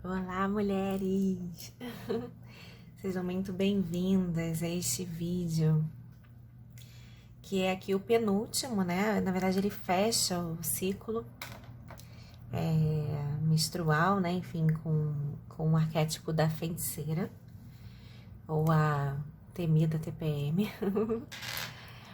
Olá, mulheres! Sejam muito bem-vindas a este vídeo, que é aqui o penúltimo, né? Na verdade, ele fecha o ciclo menstrual, né? Enfim, com o arquétipo da feiticeira, ou a temida TPM.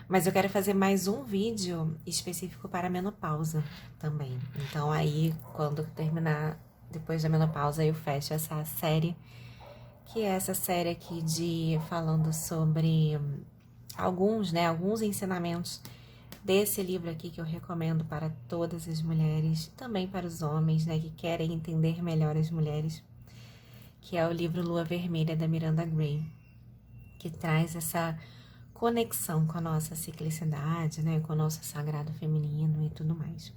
Mas eu quero fazer mais um vídeo específico para a menopausa também. Então, aí, quando terminar, depois da menopausa, eu fecho essa série, que é essa série aqui falando sobre alguns ensinamentos desse livro aqui que eu recomendo para todas as mulheres, também para os homens, né, que querem entender melhor as mulheres, que é o livro Lua Vermelha, da Miranda Gray, que traz essa conexão com a nossa ciclicidade, né, com o nosso sagrado feminino e tudo mais.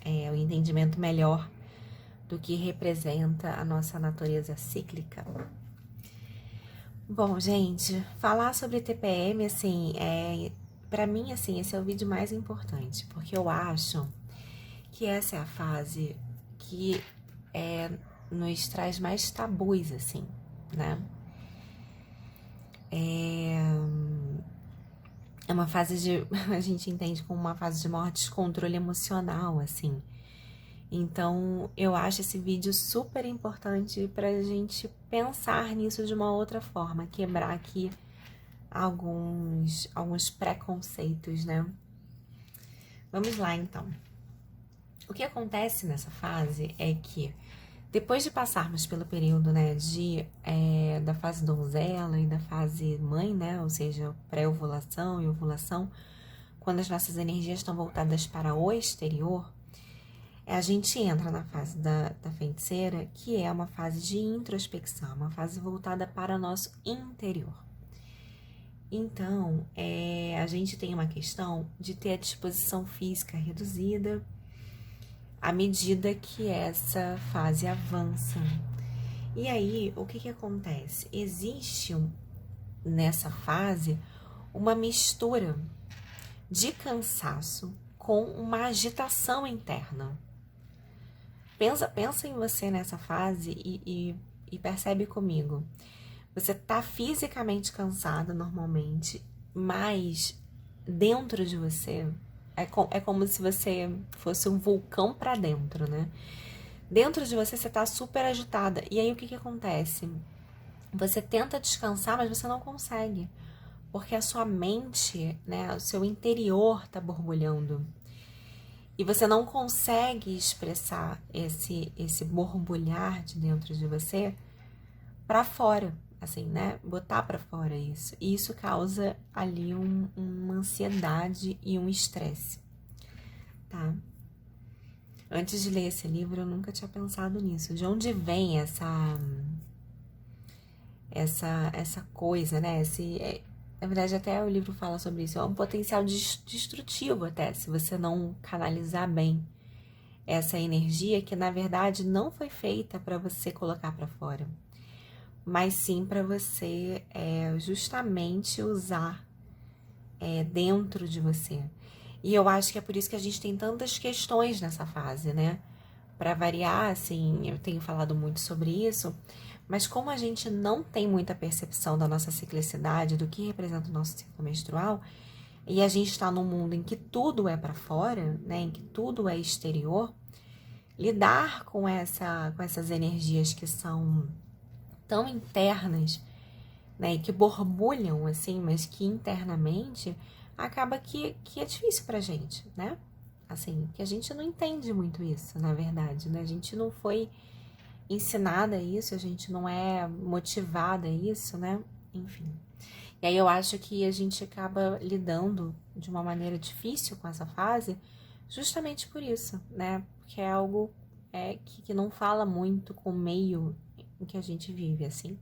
É o entendimento melhor do que representa a nossa natureza cíclica. Bom, gente, falar sobre TPM, assim, para mim, assim, esse é o vídeo mais importante, porque eu acho que essa é a fase que nos traz mais tabus, assim, né? É uma fase a gente entende como uma fase de maior descontrole emocional, assim. Então, eu acho esse vídeo super importante pra gente pensar nisso de uma outra forma, quebrar aqui alguns preconceitos, né? Vamos lá, então. O que acontece nessa fase é que, depois de passarmos pelo período, né, da fase donzela e da fase mãe, né, ou seja, pré-ovulação e ovulação, quando as nossas energias estão voltadas para o exterior, a gente entra na fase da feiticeira, que é uma fase de introspecção, uma fase voltada para o nosso interior. Então, a gente tem uma questão de ter a disposição física reduzida à medida que essa fase avança. E aí, o que acontece? Existe nessa fase uma mistura de cansaço com uma agitação interna. Pensa em você nessa fase e percebe comigo. Você tá fisicamente cansada normalmente, mas dentro de você é como se você fosse um vulcão pra dentro, né? Dentro de você tá super agitada. E aí o que acontece? Você tenta descansar, mas você não consegue. Porque a sua mente, né, o seu interior tá borbulhando. E você não consegue expressar esse borbulhar de dentro de você para fora, assim, né? Botar para fora isso. E isso causa ali uma ansiedade e um estresse, tá? Antes de ler esse livro, eu nunca tinha pensado nisso. De onde vem essa coisa, né? Na verdade, até o livro fala sobre isso. É um potencial destrutivo até, se você não canalizar bem essa energia que, na verdade, não foi feita para você colocar para fora, mas sim para você justamente usar dentro de você. E eu acho que é por isso que a gente tem tantas questões nessa fase, né? Para variar, assim, eu tenho falado muito sobre isso, mas como a gente não tem muita percepção da nossa ciclicidade, do que representa o nosso ciclo menstrual, e a gente está num mundo em que tudo é para fora, né? Em que tudo é exterior, lidar com essas energias que são tão internas, né, e que borbulham assim, mas que internamente acaba que é difícil pra gente, né? Assim, que a gente não entende muito isso, na verdade, né? A gente não foi ensinada a isso, a gente não é motivada a isso, né? Enfim. E aí eu acho que a gente acaba lidando de uma maneira difícil com essa fase, justamente por isso, né? Porque é algo que não fala muito com o meio em que a gente vive, assim.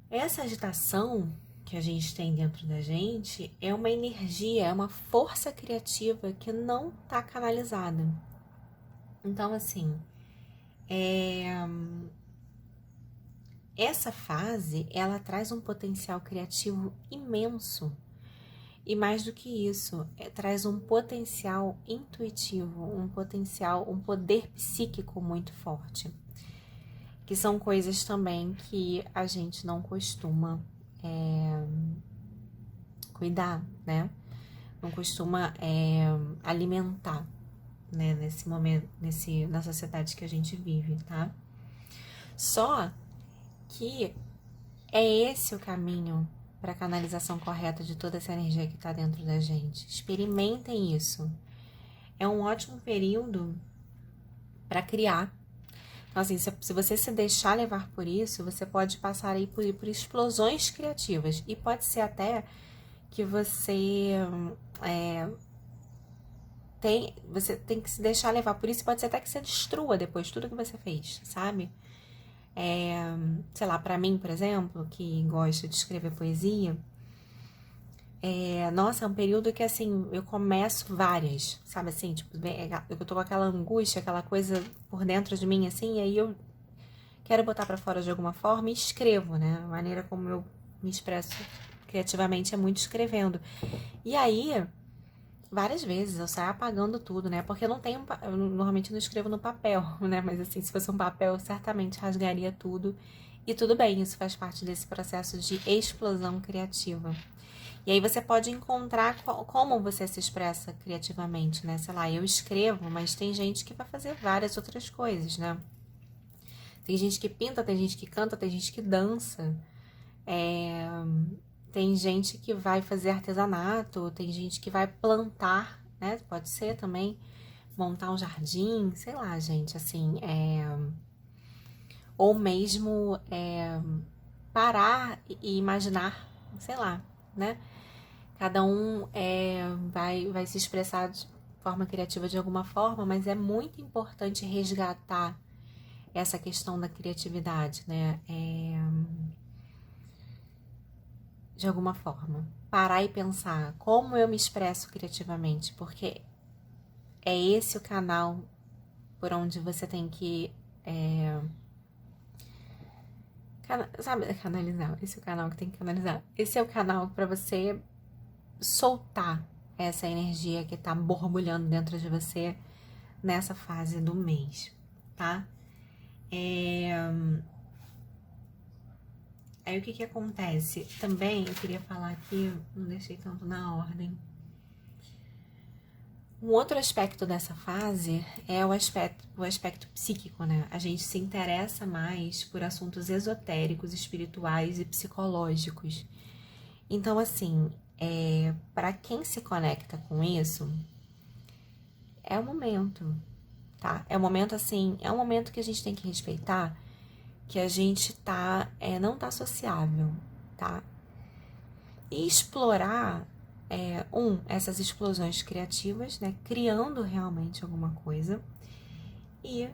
Essa agitação que a gente tem dentro da gente é uma energia, é uma força criativa que não está canalizada. Então, assim, essa fase, ela traz um potencial criativo imenso. E mais do que isso, traz um potencial intuitivo, um poder psíquico muito forte. Que são coisas também que a gente não costuma cuidar, né? Não costuma alimentar, né? Nesse momento, na sociedade que a gente vive, tá? Só que é esse o caminho para a canalização correta de toda essa energia que está dentro da gente. Experimentem isso. É um ótimo período para criar. Então, assim, se você se deixar levar por isso, você pode passar aí por explosões criativas. E pode ser até que você tem que se deixar levar por isso. Pode ser até que você destrua depois tudo que você fez, sabe? Sei lá, pra mim, por exemplo, que gosto de escrever poesia, nossa, é um período que, assim, eu começo várias, sabe assim? Tipo, eu tô com aquela angústia, aquela coisa por dentro de mim, assim, e aí eu quero botar pra fora de alguma forma e escrevo, né? A maneira como eu me expresso criativamente é muito escrevendo. E aí, várias vezes eu saio apagando tudo, né? Porque eu não tenho. Eu normalmente não escrevo no papel, né? Mas assim, se fosse um papel, eu certamente rasgaria tudo. E tudo bem, isso faz parte desse processo de explosão criativa. E aí você pode encontrar como você se expressa criativamente, né? Sei lá, eu escrevo, mas tem gente que vai fazer várias outras coisas, né? Tem gente que pinta, tem gente que canta, tem gente que dança. Tem gente que vai fazer artesanato, tem gente que vai plantar, né? Pode ser também montar um jardim, sei lá, gente, assim, ou mesmo parar e imaginar, sei lá, né? Cada um vai se expressar de forma criativa de alguma forma, mas é muito importante resgatar essa questão da criatividade, né? De alguma forma. Parar e pensar como eu me expresso criativamente, porque é esse o canal por onde você tem que sabe, canalizar. Esse é o canal que tem que canalizar. Esse é o canal para você soltar essa energia que tá borbulhando dentro de você nessa fase do mês, tá? Aí o que acontece? Também eu queria falar aqui, não deixei tanto na ordem. Um outro aspecto dessa fase é o aspecto psíquico, né? A gente se interessa mais por assuntos esotéricos, espirituais e psicológicos. Então, assim, para quem se conecta com isso, é o momento, tá? É o momento, assim, é um momento que a gente tem que respeitar, que a gente não tá sociável, tá? E explorar, essas explosões criativas, né? Criando realmente alguma coisa. E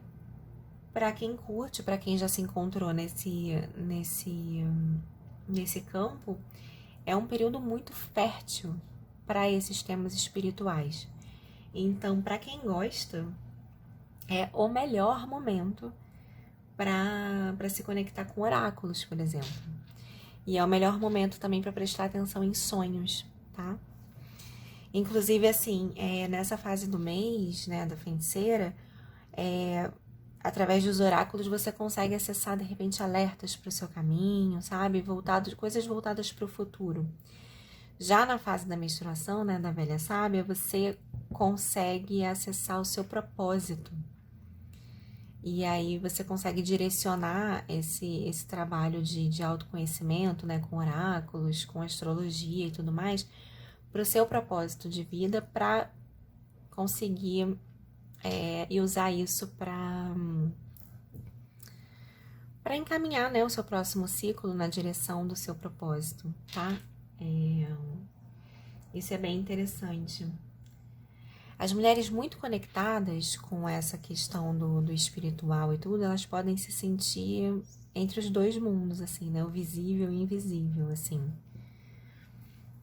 para quem curte, para quem já se encontrou nesse campo, é um período muito fértil para esses temas espirituais. Então, para quem gosta, é o melhor momento para se conectar com oráculos, por exemplo. E é o melhor momento também para prestar atenção em sonhos, tá? Inclusive, assim, nessa fase do mês, né, da feiticeira, através dos oráculos você consegue acessar, de repente, alertas para o seu caminho, sabe? Coisas voltadas para o futuro. Já na fase da menstruação, né, da velha sábia, você consegue acessar o seu propósito. E aí você consegue direcionar esse trabalho de autoconhecimento, né, com oráculos, com astrologia e tudo mais, para o seu propósito de vida, para conseguir e usar isso para encaminhar, né, o seu próximo ciclo na direção do seu propósito, tá? Isso é bem interessante. As mulheres muito conectadas com essa questão do espiritual e tudo, elas podem se sentir entre os dois mundos, assim, né? O visível e o invisível, assim.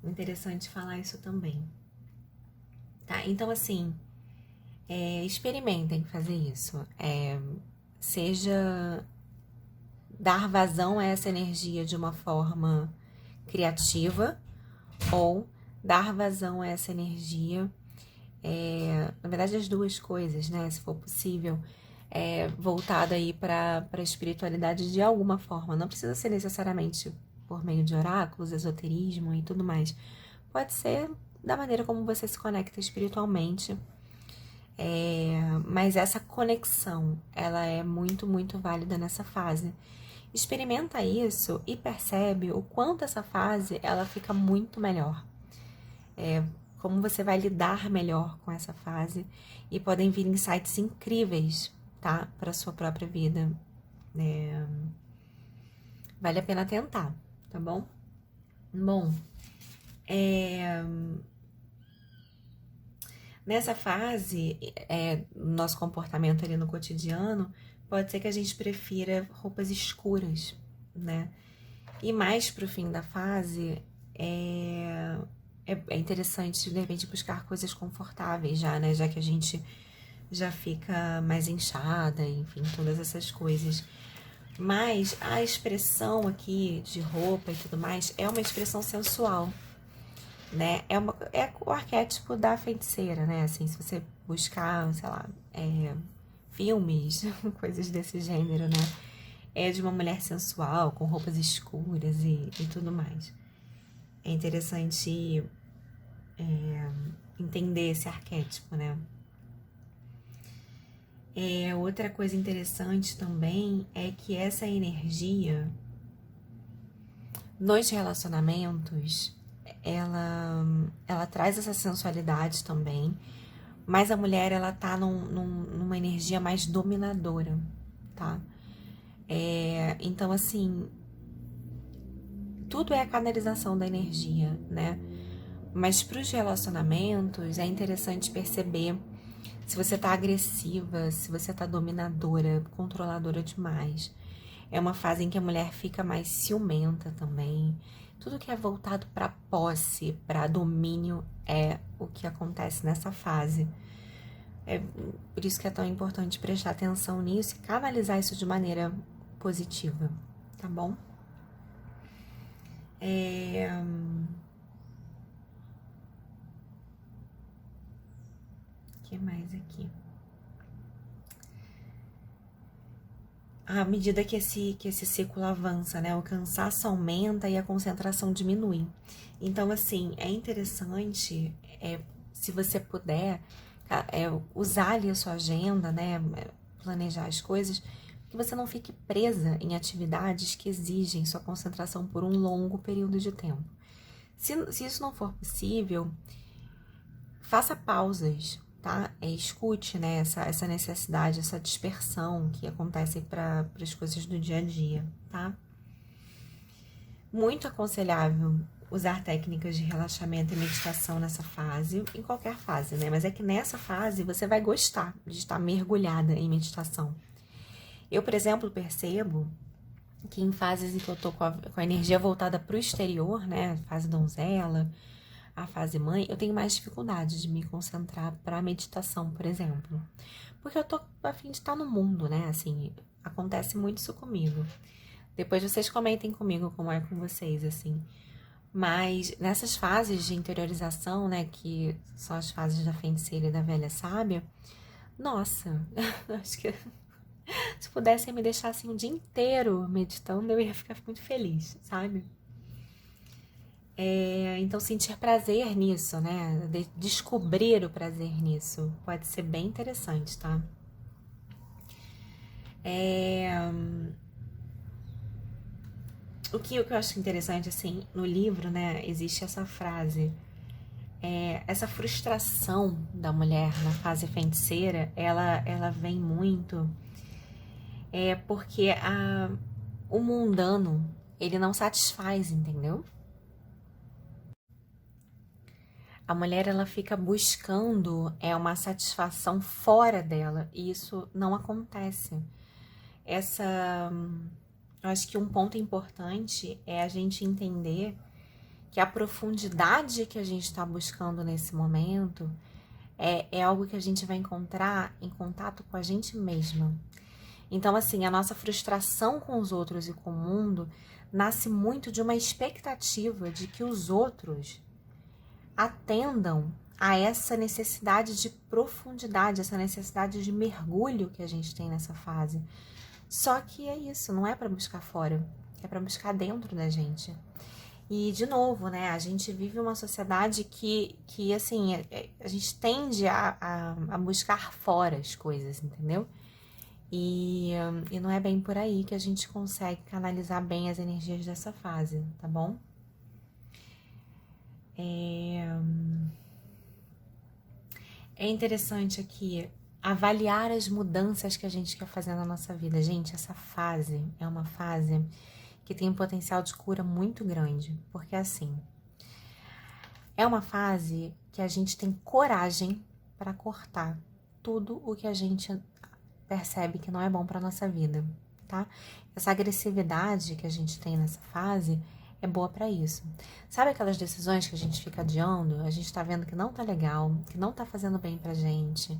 Interessante falar isso também. Tá? Então, assim, experimentem fazer isso. Seja dar vazão a essa energia de uma forma criativa ou dar vazão a essa energia. Na verdade, as duas coisas, né? Se for possível, voltada aí para a espiritualidade de alguma forma. Não precisa ser necessariamente por meio de oráculos, esoterismo e tudo mais. Pode ser da maneira como você se conecta espiritualmente. Mas essa conexão, ela é muito, muito válida nessa fase. Experimenta isso e percebe o quanto essa fase, ela fica muito melhor. Como você vai lidar melhor com essa fase. E podem vir insights incríveis, tá? Para sua própria vida. Vale a pena tentar, tá bom? Bom, nessa fase, nosso comportamento ali no cotidiano, pode ser que a gente prefira roupas escuras, né? E mais pro fim da fase, é interessante, de repente, buscar coisas confortáveis já, né? Já que a gente já fica mais inchada, enfim, todas essas coisas. Mas a expressão aqui de roupa e tudo mais é uma expressão sensual, né? É o arquétipo da feiticeira, né? Assim, se você buscar, sei lá, filmes, coisas desse gênero, né? É de uma mulher sensual, com roupas escuras e tudo mais. É interessante entender esse arquétipo, né? Outra coisa interessante também é que essa energia nos relacionamentos, ela traz essa sensualidade também, mas a mulher, ela tá numa energia mais dominadora, tá? Então, assim, tudo é a canalização da energia, né? Mas para os relacionamentos, é interessante perceber se você tá agressiva, se você tá dominadora, controladora demais. É uma fase em que a mulher fica mais ciumenta também. Tudo que é voltado para posse, para domínio, é o que acontece nessa fase. É por isso que é tão importante prestar atenção nisso e canalizar isso de maneira positiva, tá bom? O que mais aqui? À medida que esse ciclo avança, né? O cansaço aumenta e a concentração diminui. Então, assim, é interessante, se você puder, usar ali a sua agenda, né? Planejar as coisas, que você não fique presa em atividades que exigem sua concentração por um longo período de tempo. Se isso não for possível, faça pausas, tá? Escute, né, essa necessidade, essa dispersão que acontece para as coisas do dia a dia, tá? Muito aconselhável usar técnicas de relaxamento e meditação nessa fase, em qualquer fase, né? Mas é que nessa fase você vai gostar de estar mergulhada em meditação. Eu, por exemplo, percebo que em fases em que eu tô com a energia voltada para o exterior, né? Fase donzela, a fase mãe, eu tenho mais dificuldade de me concentrar para meditação, por exemplo. Porque eu tô a fim de estar no mundo, né? Assim, acontece muito isso comigo. Depois vocês comentem comigo como é com vocês, assim. Mas nessas fases de interiorização, né? Que são as fases da feiticeira e da velha sábia, nossa, acho que se pudessem me deixar assim um dia inteiro meditando, eu ia ficar muito feliz, sabe? Então, sentir prazer nisso, né? Descobrir o prazer nisso pode ser bem interessante, tá? O que eu acho interessante, assim, no livro, né? Existe essa frase. Essa frustração da mulher na fase feiticeira, ela vem muito porque o mundano, ele não satisfaz, entendeu? A mulher, ela fica buscando uma satisfação fora dela, e isso não acontece. Eu acho que um ponto importante é a gente entender que a profundidade que a gente está buscando nesse momento é algo que a gente vai encontrar em contato com a gente mesma. Então, assim, a nossa frustração com os outros e com o mundo nasce muito de uma expectativa de que os outros atendam a essa necessidade de profundidade, essa necessidade de mergulho que a gente tem nessa fase. Só que é isso, não é para buscar fora, é para buscar dentro da gente. E, de novo, né, a gente vive uma sociedade que assim, a gente tende a buscar fora as coisas, entendeu? E não é bem por aí que a gente consegue canalizar bem as energias dessa fase, tá bom? É interessante aqui avaliar as mudanças que a gente quer fazer na nossa vida. Gente, essa fase é uma fase que tem um potencial de cura muito grande, porque assim, é uma fase que a gente tem coragem para cortar tudo o que a gente percebe que não é bom para nossa vida, tá? Essa agressividade que a gente tem nessa fase é boa para isso. Sabe aquelas decisões que a gente fica adiando? A gente tá vendo que não tá legal, que não tá fazendo bem pra gente.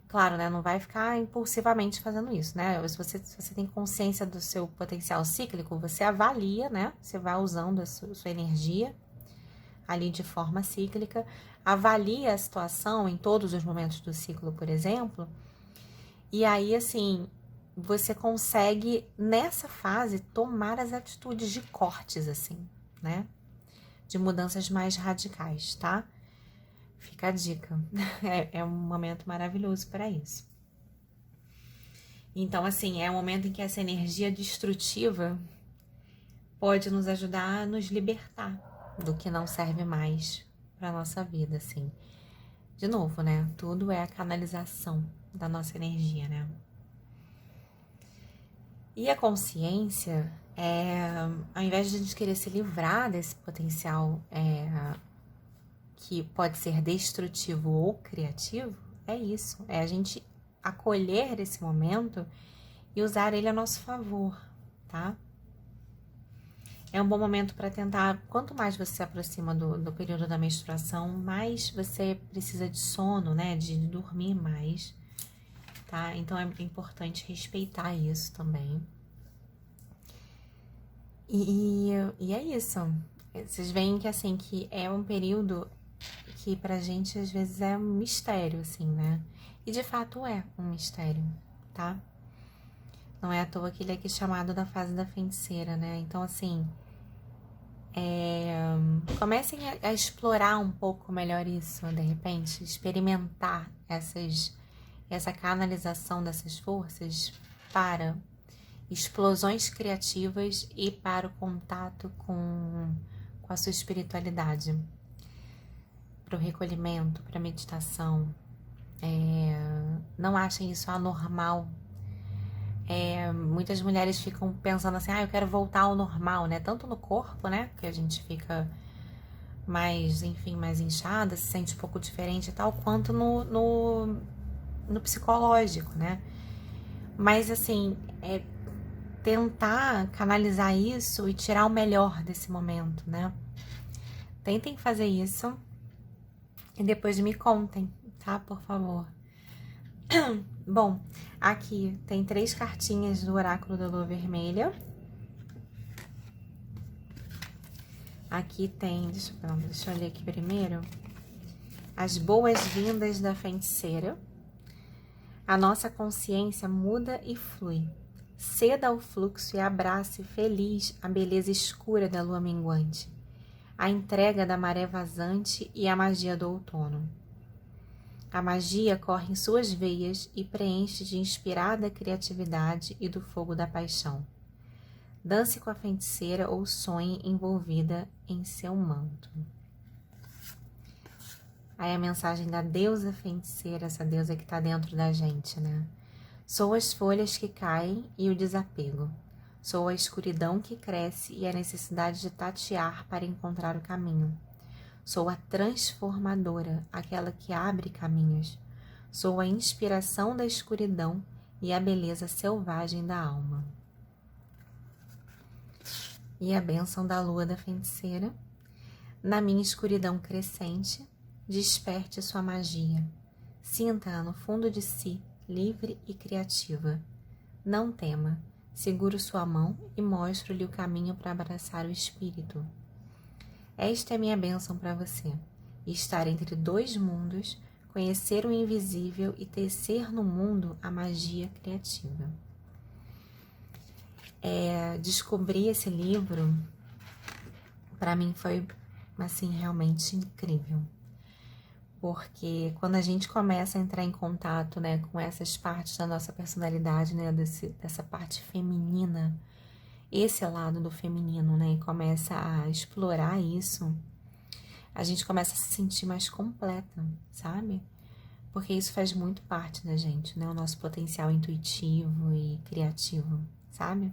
Claro, né? Não vai ficar impulsivamente fazendo isso, né? Se você tem consciência do seu potencial cíclico, você avalia, né? Você vai usando a sua energia ali de forma cíclica, avalia a situação em todos os momentos do ciclo, por exemplo, e aí, assim, você consegue, nessa fase, tomar as atitudes de cortes, assim, né? De mudanças mais radicais, tá? Fica a dica. É um momento maravilhoso para isso. Então, assim, é um momento em que essa energia destrutiva pode nos ajudar a nos libertar do que não serve mais para nossa vida, assim. De novo, né? Tudo é a canalização da nossa energia, né? E a consciência, ao invés de a gente querer se livrar desse potencial que pode ser destrutivo ou criativo, é isso. É a gente acolher esse momento e usar ele a nosso favor, tá? É um bom momento para tentar, quanto mais você se aproxima do período da menstruação, mais você precisa de sono, né? De dormir mais, tá? Então é importante respeitar isso também. E é isso. Vocês veem que, assim, que é um período que pra gente, às vezes, é um mistério, assim, né? E, de fato, é um mistério, tá? Não é à toa que ele é aqui chamado da fase da feiticeira, né? Então, assim, comecem a explorar um pouco melhor isso, de repente, experimentar essa canalização dessas forças para explosões criativas e para o contato com a sua espiritualidade, para o recolhimento, para a meditação. Não achem isso anormal. Muitas mulheres ficam pensando assim, eu quero voltar ao normal, né? Tanto no corpo, né? Que a gente fica mais, enfim, mais inchada, se sente um pouco diferente e tal, quanto no psicológico, né? Mas, assim, tentar canalizar isso e tirar o melhor desse momento, né? Tentem fazer isso e depois me contem, tá? Por favor. Bom, aqui tem 3 cartinhas do Oráculo da Lua Vermelha. Aqui tem, deixa eu ler aqui primeiro. As boas-vindas da feiticeira. A nossa consciência muda e flui. Ceda ao fluxo e abrace feliz a beleza escura da lua minguante, a entrega da maré vazante e a magia do outono. A magia corre em suas veias e preenche de inspirada criatividade e do fogo da paixão. Dance com a feiticeira ou sonhe envolvida em seu manto. Aí a mensagem da deusa feiticeira, essa deusa que está dentro da gente, né? Sou as folhas que caem e o desapego. Sou a escuridão que cresce e a necessidade de tatear para encontrar o caminho. Sou a transformadora, aquela que abre caminhos. Sou a inspiração da escuridão e a beleza selvagem da alma. E a bênção da lua da feiticeira. Na minha escuridão crescente, desperte sua magia. Sinta-a no fundo de si, livre e criativa. Não tema, seguro sua mão e mostro-lhe o caminho para abraçar o espírito. Esta é minha bênção para você. e estar entre dois mundos, conhecer o invisível e tecer no mundo a magia criativa. Descobrir esse livro, para mim foi, assim, realmente incrível. Porque quando a gente começa a entrar em contato, né, com essas partes da nossa personalidade, né, dessa parte feminina, esse lado do feminino, né, e começa a explorar isso, a gente começa a se sentir mais completa, sabe? Porque isso faz muito parte da gente, né, o nosso potencial intuitivo e criativo, sabe?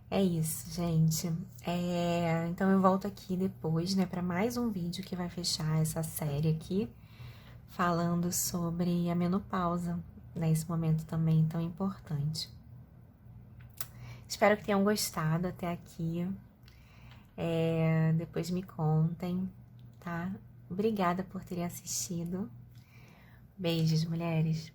É isso, gente. Então eu volto aqui depois, né, para mais um vídeo que vai fechar essa série aqui, falando sobre a menopausa, né, esse momento também tão importante. Espero que tenham gostado até aqui. Depois me contem, tá? Obrigada por terem assistido. Beijos, mulheres.